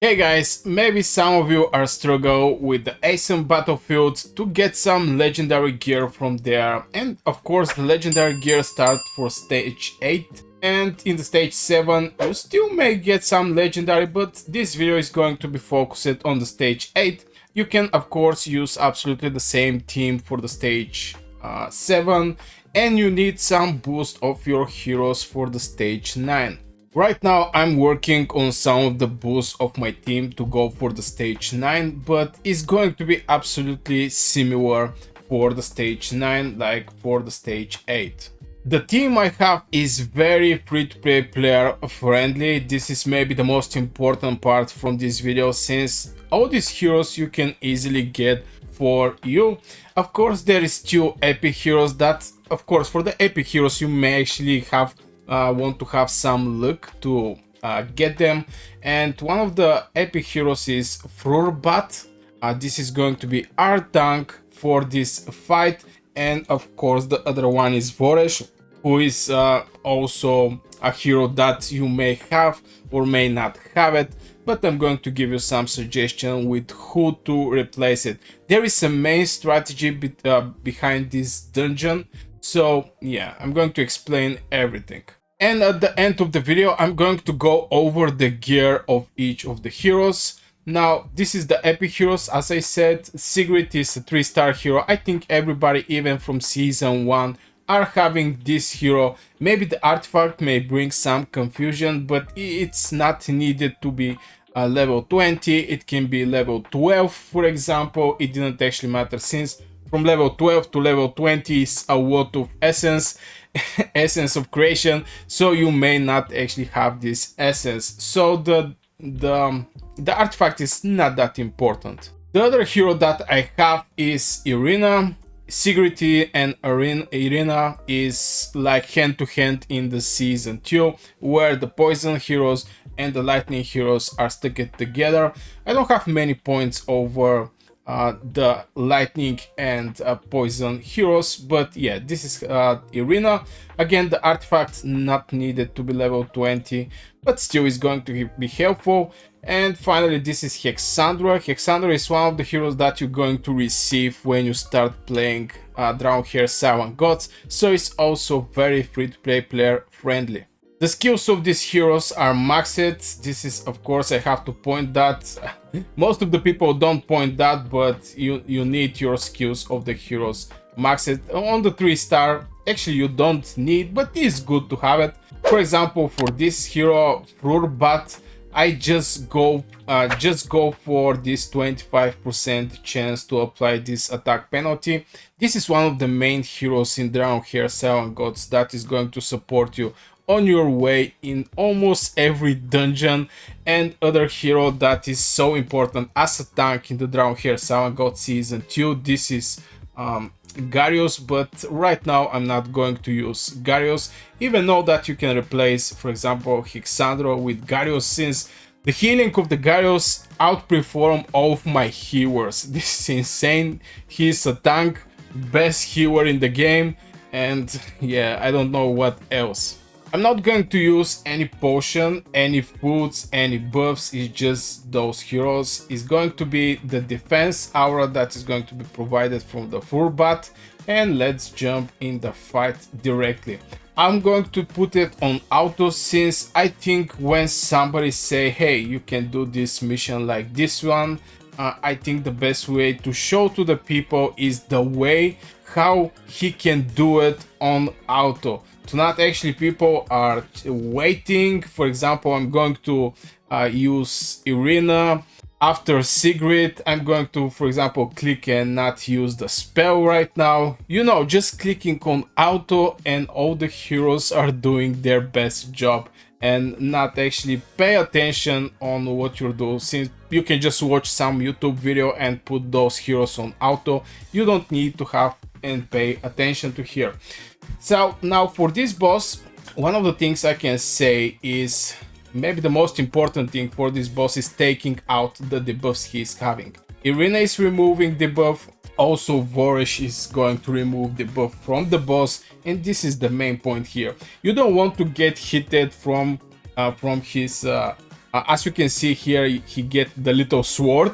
Hey guys, maybe some of you are struggle with the ASM Battlefield to get some legendary gear from there, and of course the legendary gear start for stage 8, and in the stage 7 you still may get some legendary, but this video is going to be focused on the stage 8. You can of course use absolutely the same team for the stage 7, and you need some boost of your heroes for the stage 9. Right now I'm working on some of the boosts of my team to go for the stage 9, but it's going to be absolutely similar for the stage 9 like for the stage 8. The team I have is very free-to-play player friendly. This is maybe the most important part from this video, since all these heroes you can easily get for you. Of course there is two epic heroes that, of course, for the epic heroes you may actually have want to have some luck to get them, and one of the epic heroes is Frurbat. This is going to be our tank for this fight, and of course the other one is Voresh, who is also a hero that you may have or may not have it, but I'm going to give you some suggestion with who to replace it. There is a main strategy behind this dungeon, so yeah, I'm going to explain everything. And at the end of the video, I'm going to go over the gear of each of the heroes. Now, this is the epic heroes. As I said, Sigrid is a 3-star hero. I think everybody, even from season 1, are having this hero. Maybe the artifact may bring some confusion, but it's not needed to be level 20. It can be level 12, for example. It didn't actually matter, since from level 12 to level 20 is a lot of essence of creation, so you may not actually have this essence, so the artifact is not that important. The other hero that I have is Irina. Sigrid and Irina is like hand to hand in the season 2, where the poison heroes and the lightning heroes are stuck together. I don't have many points over the lightning and poison heroes, but yeah, this is Irina. Again, the artifact not needed to be level 20, but still is going to be helpful. And finally, this is Hexandra. Hexandra is one of the heroes that you're going to receive when you start playing Dragonheir Silent Gods, so it's also very free-to-play player friendly. The skills of these heroes are maxed. This is, of course, I have to point that. Most of the people don't point that, but you need your skills of the heroes maxed. On the 3-star, actually you don't need, but it's good to have it. For example, for this hero, Frurbat, I just go for this 25% chance to apply this attack penalty. This is one of the main heroes in Dragonheir Silent Gods that is going to support you on your way in almost every dungeon, and other hero that is so important as a tank in the Dragonheir Silent Gods season 2. This is Garius, but right now I'm not going to use Garius, even though that you can replace, for example, Hexandra with Garius, since the healing of the Garius outperform all of my healers. This is insane. He's a tank, best healer in the game, and yeah, I don't know what else. I'm not going to use any potion, any foods, any buffs. It's just those heroes. It's going to be the defense aura that is going to be provided from the Frurbat, and let's jump in the fight directly. I'm going to put it on auto, since I think when somebody say, hey, you can do this mission like this one, I think the best way to show to the people is the way how he can do it on auto. To not actually people are waiting. For example, I'm going to use Irina after Sigrid. I'm going to, for example, click and not use the spell right now. You know, just clicking on auto and all the heroes are doing their best job, and not actually pay attention on what you're doing, since you can just watch some YouTube video and put those heroes on auto. You don't need to have and pay attention to here. So now for this boss, one of the things I can say is maybe the most important thing for this boss is taking out the debuffs he's having. Irina is removing debuff, also Voresh is going to remove debuff from the boss, and this is the main point here. You don't want to get hit from his As you can see here, he get the little sword.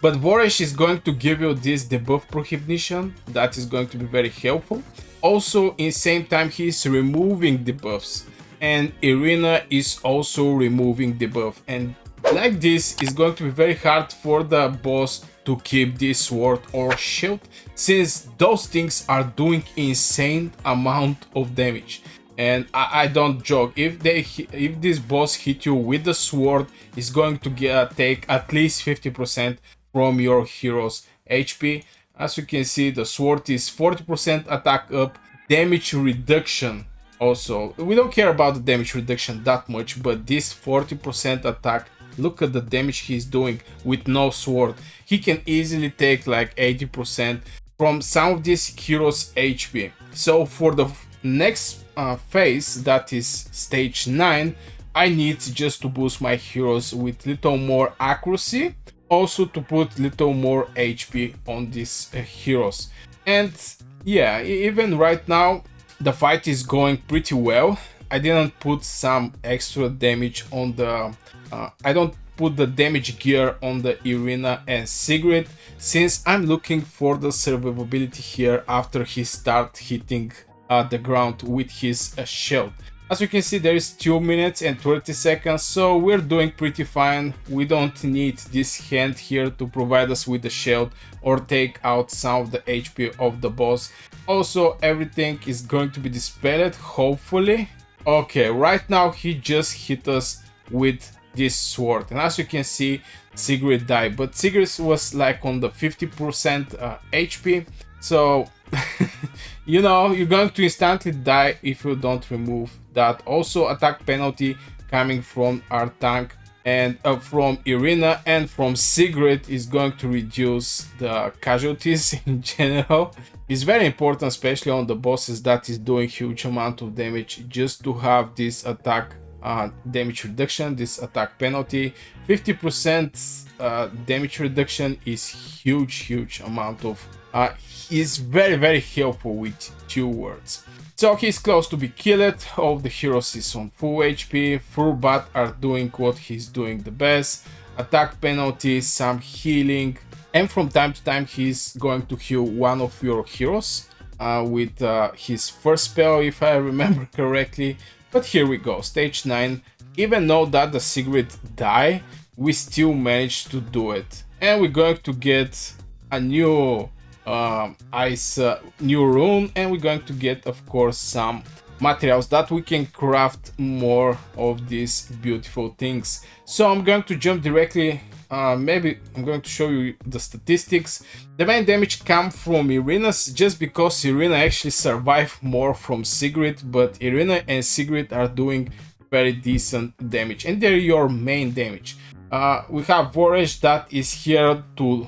But Voresh is going to give you this debuff prohibition. That is going to be very helpful. Also, in same time, he is removing debuffs. And Irina is also removing debuff. And like this, is going to be very hard for the boss to keep this sword or shield, since those things are doing insane amount of damage. And I don't joke, if this boss hit you with the sword, it's going to take at least 50% from your hero's HP. As you can see, the sword is 40% attack up, damage reduction also. We don't care about the damage reduction that much, but this 40% attack, look at the damage he's doing with no sword. He can easily take like 80% from some of these heroes' HP. So for the next phase, that is stage 9, I need just to boost my heroes with little more accuracy, also to put little more HP on these heroes. And yeah, even right now the fight is going pretty well. I didn't put some extra damage on the I don't put the damage gear on the Irina and Sigrid, since I'm looking for the survivability here after he start hitting the ground with his shield. As you can see, there is 2 minutes and 30 seconds, so we're doing pretty fine. We don't need this hand here to provide us with the shield or take out some of the HP of the boss. Also, everything is going to be dispelled, hopefully. Okay, right now he just hit us with this sword, and as you can see, Sigrid died, but Sigrid was like on the 50% HP, so you know, you're going to instantly die if you don't remove that. Also, attack penalty coming from our tank and from Irina and from Sigrid is going to reduce the casualties in general. It's very important, especially on the bosses that is doing huge amount of damage, just to have this attack damage reduction, this attack penalty. 50% damage reduction is huge amount of is very helpful with 2 words. So he's close to be killed. All the heroes is on full HP. Furbat are doing what he's doing the best. Attack penalty, some healing, and from time to time he's going to heal one of your heroes with his first spell, if I remember correctly. But here we go, stage 9. Even though that the Sigrid die, we still managed to do it. And we're going to get a new new rune, and we're going to get, of course, some materials that we can craft more of these beautiful things. So I'm going to jump directly, maybe I'm going to show you the statistics. The main damage comes from Irina's, just because Irina actually survived more from Sigrid, but Irina and Sigrid are doing very decent damage, and they're your main damage. We have Voresh that is here to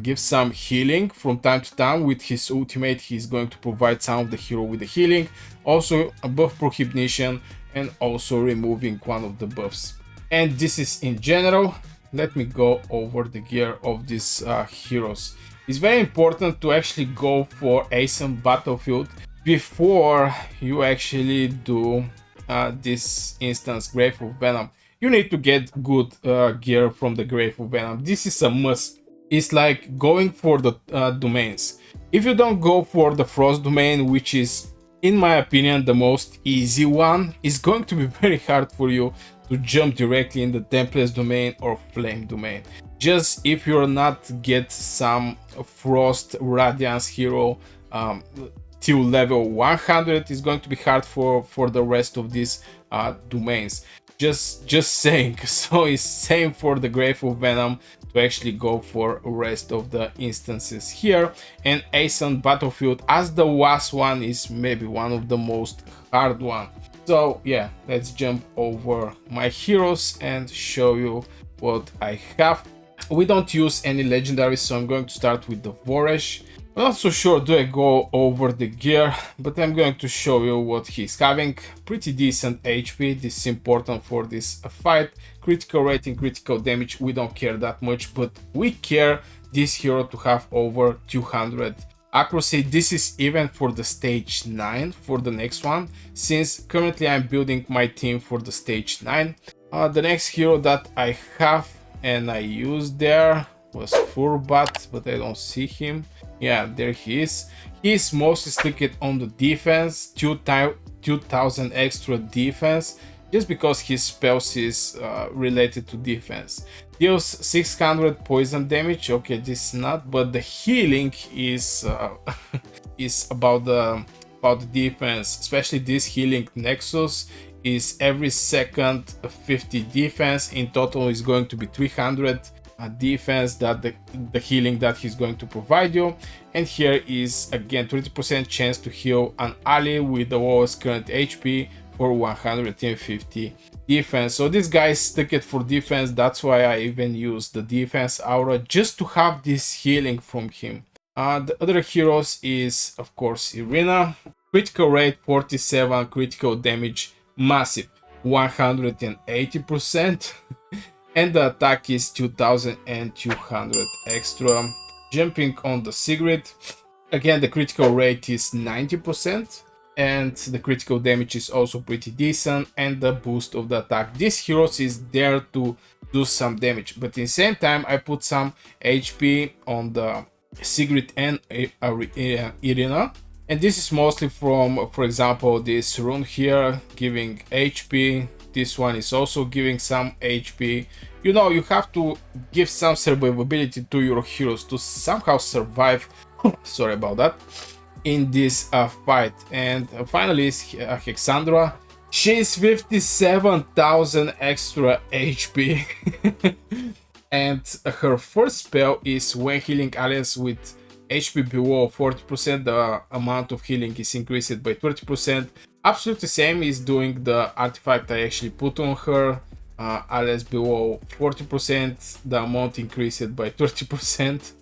give some healing from time to time. With his ultimate, he's going to provide some of the hero with the healing, also a buff prohibition, and also removing one of the buffs. And this is in general. Let me go over the gear of these heroes. It's very important to actually go for ASM Battlefield before you actually do this instance Grave of Venom. You need to get good gear from the Grave of Venom. This is a must. It's like going for the domains. If you don't go for the Frost domain, which is, in my opinion, the most easy one, it's going to be very hard for you to jump directly in the Tempest domain or Flame domain. Just if you're not get some Frost Radiance hero till level 100, is going to be hard for the rest of these domains. Just saying. So it's same for the Grave of Venom, to actually go for rest of the instances here. And ASM Battlefield as the last one is maybe one of the most hard one. So yeah, let's jump over my heroes and show you what I have. We don't use any legendaries, so I'm going to start with the Voresh. I'm not so sure do I go over the gear, but I'm going to show you what he's having. Pretty decent HP, this is important for this fight. Critical rating, critical damage, we don't care that much, but we care this hero to have over 200 accuracy. This is even for the stage 9 for the next one, since currently I'm building my team for the stage 9. The next hero that I have and I used there was Furbat, but I don't see him. Yeah, there he is. He's mostly sticked on the defense, 2000 extra defense, just because his spells is related to defense. Deals 600 poison damage. Okay, this is not, but the healing is is about the defense, especially this healing nexus is every second 50 defense. In total is going to be 300 defense that the healing that he's going to provide you. And here is again 20% chance to heal an ally with the lowest current HP for 150 defense. So this guy is sticked for defense. That's why I even use the defense aura, just to have this healing from him. The other heroes is of course Irina. Critical rate 47, critical damage massive 180%, and the attack is 2200 extra. Jumping on the Sigrid, again the critical rate is 90%, and the critical damage is also pretty decent, and the boost of the attack. This hero is there to do some damage, but at the same time I put some HP on the Sigrid and Irina. And this is mostly from, for example, this rune here giving HP. This one is also giving some HP. You know, you have to give some survivability to your heroes to somehow survive. Sorry about that. In this fight. And finally is Hexandra. She's 57,000 extra HP. And her first spell is when healing allies with HP below 40%, the amount of healing is increased by 30%. Absolutely same is doing the artifact I actually put on her. Allies below 40%, the amount increased by 30%.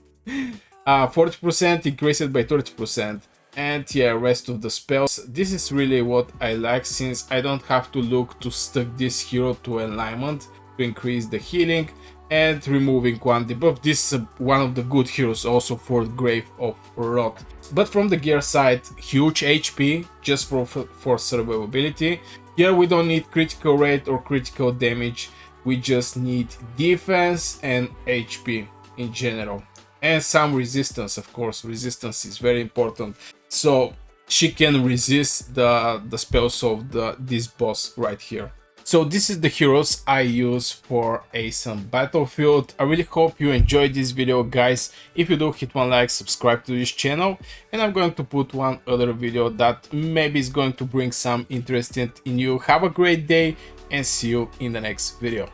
40% increased by 30%. And yeah, rest of the spells. This is really what I like, since I don't have to look to stuck this hero to alignment to increase the healing and removing one debuff. This is one of the good heroes also for Grave of Rot. But from the gear side, huge HP just for survivability. Here we don't need critical rate or critical damage, we just need defense and HP in general. And some resistance, of course. Resistance is very important, so she can resist the spells of this boss right here. So this is the heroes I use for ASM Battlefield. I really hope you enjoyed this video, guys. If you do, hit one like, subscribe to this channel, and I'm going to put one other video that maybe is going to bring some interest in you. Have a great day and see you in the next video.